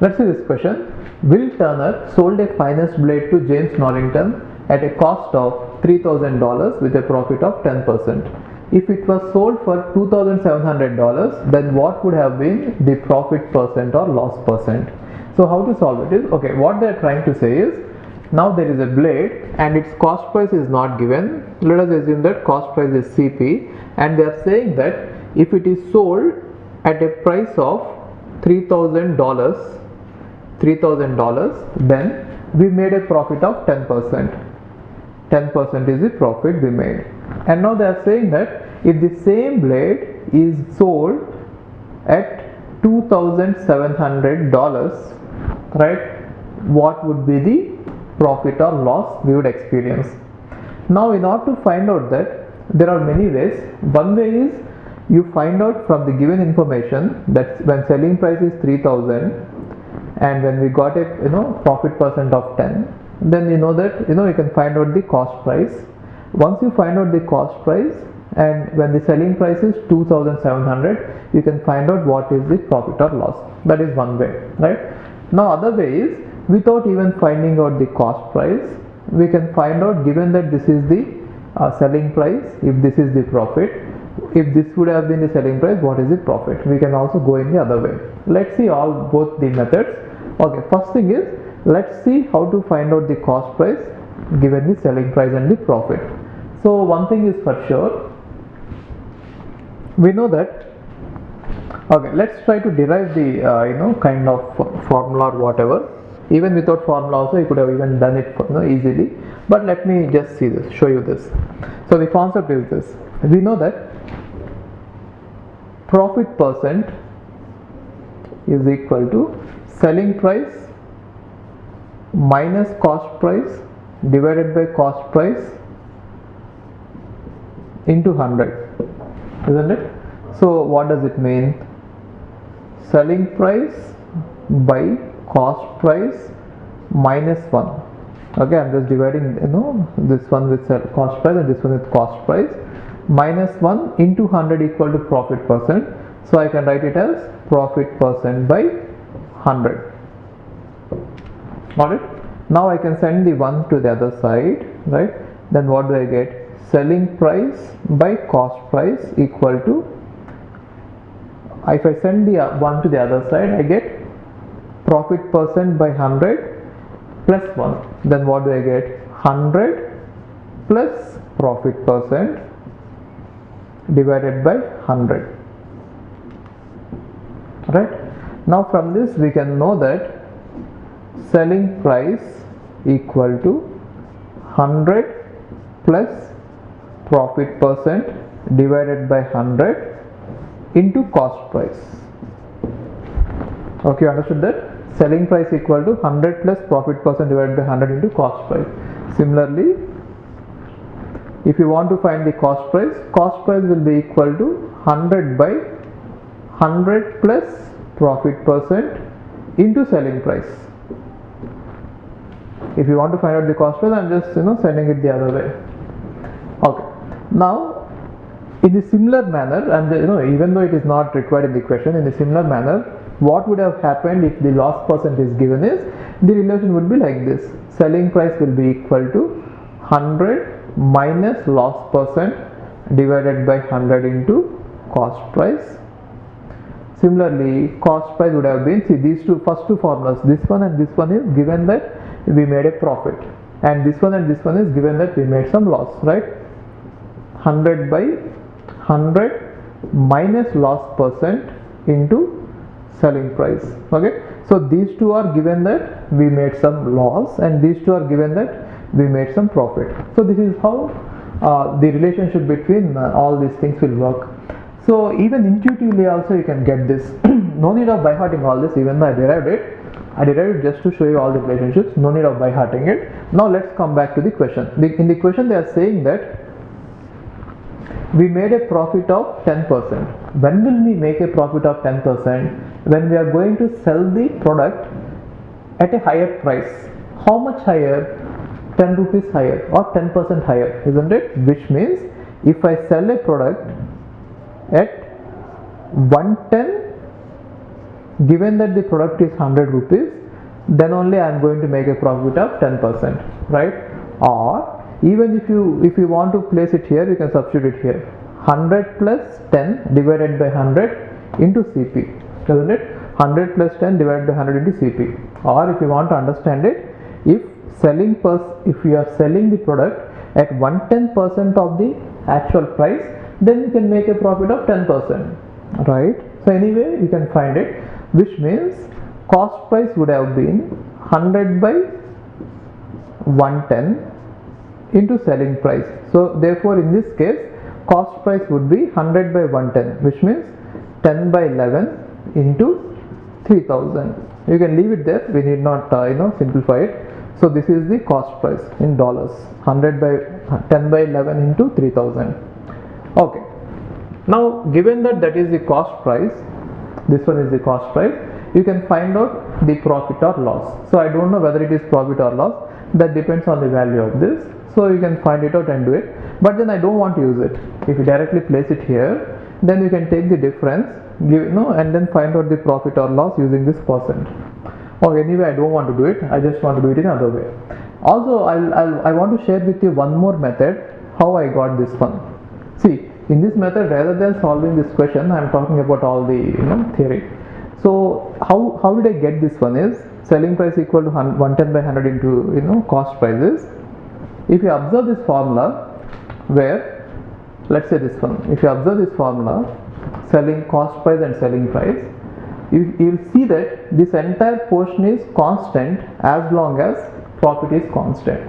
Let's see this question. Will Turner sold a finest blade to James Norrington at a cost of $3,000 with a profit of 10%. If it was sold for $2,700, then what would have been the profit percent or loss percent? So how to solve it is, okay, what they are trying to say is, now there is a blade and its cost price is not given. Let us assume that cost price is CP, and they are saying that if it is sold at a price of $3,000, then we made a profit of 10%. 10% is the profit we made. And now they are saying that if the same blade is sold at $2,700, right, what would be the profit or loss we would experience? Now in order to find out that, there are many ways. One way is you find out from the given information that when selling price is 3,000 and when we got a profit percent of 10, then you know that you can find out the cost price. Once you find out the cost price, and when the selling price is 2,700, you can find out what is the profit or loss. That is one way, right? Now other way is, without even finding out the cost price, we can find out, given that this is the selling price, if this is the profit, if this would have been the selling price, what is the profit? We can also go in the other way. Let's see both the methods. Okay, first thing is, let's see how to find out the cost price given the selling price and the profit. So one thing is for sure, we know that, okay, let's try to derive the kind of formula or whatever. Even without formula also you could have even done it easily, but let me just show you this. So the concept is this: we know that profit percent is equal to selling price minus cost price divided by cost price into 100, isn't it? So what does it mean? Selling price by cost price minus 1. Okay, I'm just dividing this one with cost price and this one with cost price, minus 1 into 100 equal to profit percent. So I can write it as profit percent by 100. Got it? Now I can send the 1 to the other side, right? Then what do I get? Selling price by cost price equal to, if I send the 1 to the other side, I get profit percent by 100 plus 1. Then what do I get? 100 plus profit percent divided by 100. Right? Now from this we can know that selling price equal to 100 plus profit percent divided by 100 into cost price. Okay, understood that? Selling price equal to 100 plus profit percent divided by 100 into cost price. Similarly, if you want to find the cost price will be equal to 100 by 100 plus profit percent into selling price. If you want to find out the cost price, I'm just sending it the other way. Okay. Now, in a similar manner, and even though it is not required in the question, in a similar manner, what would have happened if the loss percent is given is, the relation would be like this: selling price will be equal to 100 minus loss percent divided by 100 into cost price. Similarly, cost price would have been, see, these first two formulas, this one and this one is given that we made a profit, and this one and this one is given that we made some loss, right? 100 by 100 minus loss percent into selling price. Okay, so these two are given that we made some loss, and these two are given that we made some profit. So this is how the relationship between all these things will work. So even intuitively also you can get this. No need of by hearting all this, even though I derived it just to show you all the relationships. No need of by hearting it. Now let's come back to the question. In the question they are saying that we made a profit of 10%. When will we make a profit of 10%? When we are going to sell the product at a higher price. How much higher? 10 rupees higher or 10% higher, isn't it? Which means if I sell a product at 110 given that the product is 100 rupees, then only I am going to make a profit of 10%, right? Or even if you want to place it here, you can substitute it here. 100 plus 10 divided by 100 into CP, isn't it? 100 plus 10 divided by 100 into CP. Or if you want to understand it, if you are selling the product at 1/10% of the actual price, then you can make a profit of 10%, right? So anyway, you can find it, which means cost price would have been 100 by 110 into selling price. So therefore in this case, cost price would be 100 by 110, which means 10 by 11 into 3000. You can leave it there, we need not simplify it. So this is the cost price in dollars, 100 by 10 by 11 into 3000. Okay, now given that is the cost price, this one is the cost price, you can find out the profit or loss. So I don't know whether it is profit or loss, that depends on the value of this. So you can find it out and do it, but then I don't want to use it. If you directly place it here, then you can take the difference, and then find out the profit or loss using this percent. Or anyway, I don't want to do it, I just want to do it in another way. Also, I want to share with you one more method how I got this one. See, in this method, rather than solving this question, I am talking about all the theory. So how did I get this one is selling price equal to 110 by 100 into cost prices. If you observe this formula, where let's say this one, if you observe this formula, selling cost price and selling price, you will see that this entire portion is constant as long as profit is constant.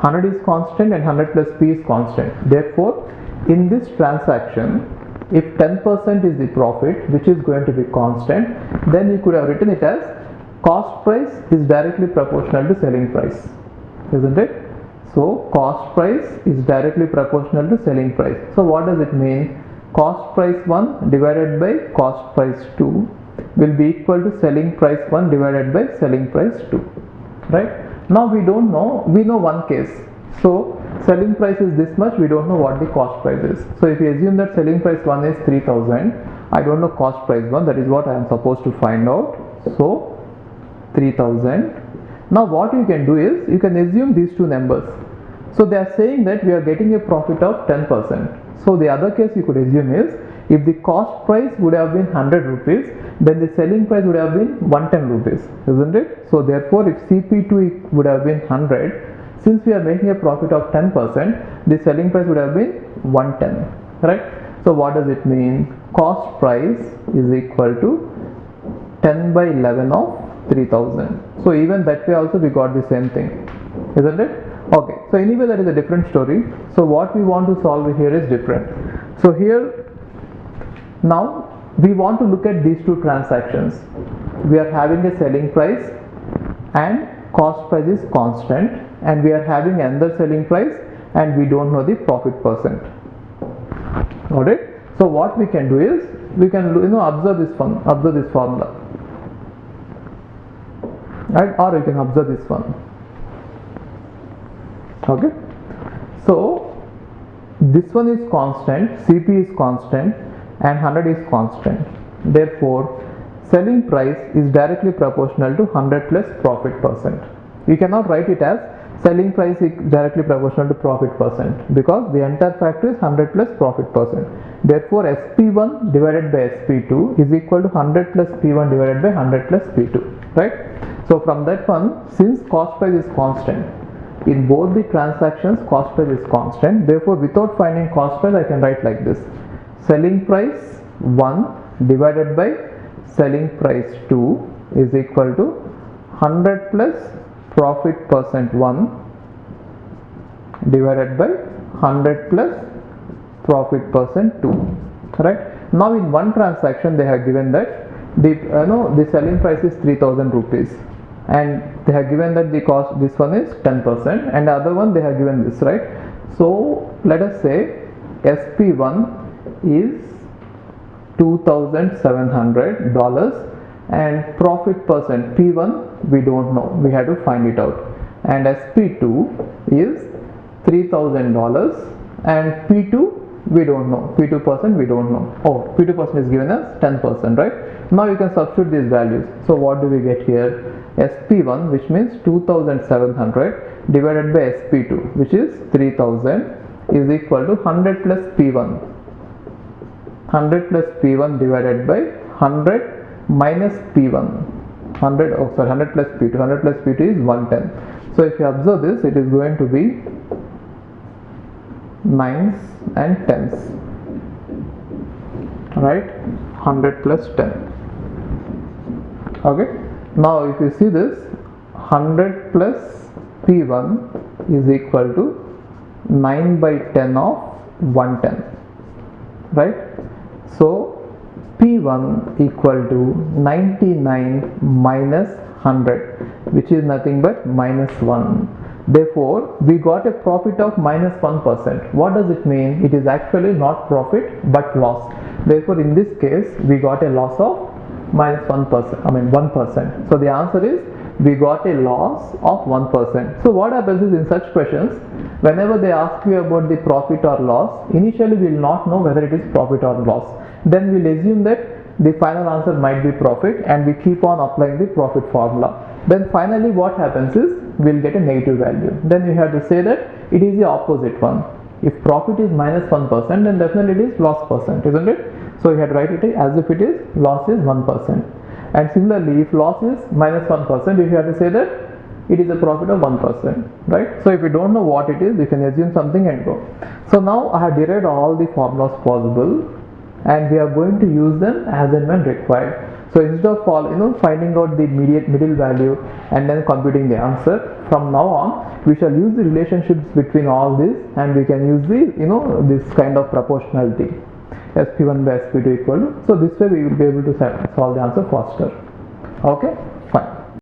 100 is constant and 100 plus P is constant. Therefore, in this transaction, if 10% is the profit, which is going to be constant, then you could have written it as cost price is directly proportional to selling price, isn't it? So cost price is directly proportional to selling price. So what does it mean? Cost price 1 divided by cost price 2 will be equal to selling price 1 divided by selling price 2, right? Now we don't know, we know one case. So selling price is this much, we don't know what the cost price is. So if you assume that selling price 1 is 3000, I don't know cost price 1, that is what I am supposed to find out. So 3000. Now what you can do is, you can assume these two numbers. So they are saying that we are getting a profit of 10%. So the other case you could assume is, if the cost price would have been 100 rupees, then the selling price would have been 110 rupees, isn't it? So therefore if CP2 would have been 100, since we are making a profit of 10%, the selling price would have been 110, right? So what does it mean? Cost price is equal to 10 by 11 of 3000. So even that way also we got the same thing, isn't it? Okay, so anyway that is a different story. So what we want to solve here is different. So here now we want to look at these two transactions. We are having a selling price and cost price is constant, and we are having another selling price and we don't know the profit percent. Got it? So what we can do is, we can observe this formula, right? Or you can observe this one. Okay, so this one is constant, CP is constant and 100 is constant. Therefore selling price is directly proportional to 100 plus profit percent. You cannot write it as selling price is directly proportional to profit percent, because the entire factor is 100 plus profit percent. Therefore SP1 divided by SP2 is equal to 100 plus P1 divided by 100 plus P2, right? So from that one, since cost price is constant, in both the transactions cost price is constant, therefore without finding cost price I can write like this: selling price 1 divided by selling price 2 is equal to 100 plus profit percent 1 divided by 100 plus profit percent 2, right? Now in one transaction they have given that the selling price is 3000 rupees, and they have given that the cost, this one is 10%, and the other one they have given this, right? So let us say SP1 is $2,700 and profit percent P1 we don't know, we have to find it out, and SP2 is $3,000 and P2 we don't know, P2% we don't know. Oh, P2% is given as 10%, right? Now you can substitute these values. So what do we get here? SP1, which means 2700, divided by SP2, which is 3000, is equal to 100 plus P1. 100 plus P1 divided by 100 minus P1. 100 plus P2. 100 plus P2 is 110. So if you observe this, it is going to be 9s and 10s, right? 100 plus 10. Okay. Now if you see this, 100 plus P1 is equal to 9 by 10 of 110, right? So P1 equal to 99 minus 100, which is nothing but minus 1. Therefore, we got a profit of minus 1%. What does it mean? It is actually not profit but loss. Therefore, in this case, we got a loss of minus 1%. 1%. So the answer is we got a loss of 1%. So what happens is, in such questions, whenever they ask you about the profit or loss, initially we will not know whether it is profit or loss. Then we'll assume that the final answer might be profit, and we keep on applying the profit formula. Then finally what happens is we'll get a negative value. Then we have to say that it is the opposite one. If profit is minus 1%, then definitely it is loss percent, isn't it? So you have to write it as if it is loss is 1%. And similarly, if loss is minus 1%, you have to say that it is a profit of 1%, right? So if you don't know what it is, you can assume something and go. So now I have derived all the formulas possible, and we are going to use them as and when required. So instead of finding out the middle value and then computing the answer, from now on we shall use the relationships between all this, and we can use the this kind of proportionality, SP1 by SP2 equal to. So this way we will be able to solve the answer faster. Okay, fine.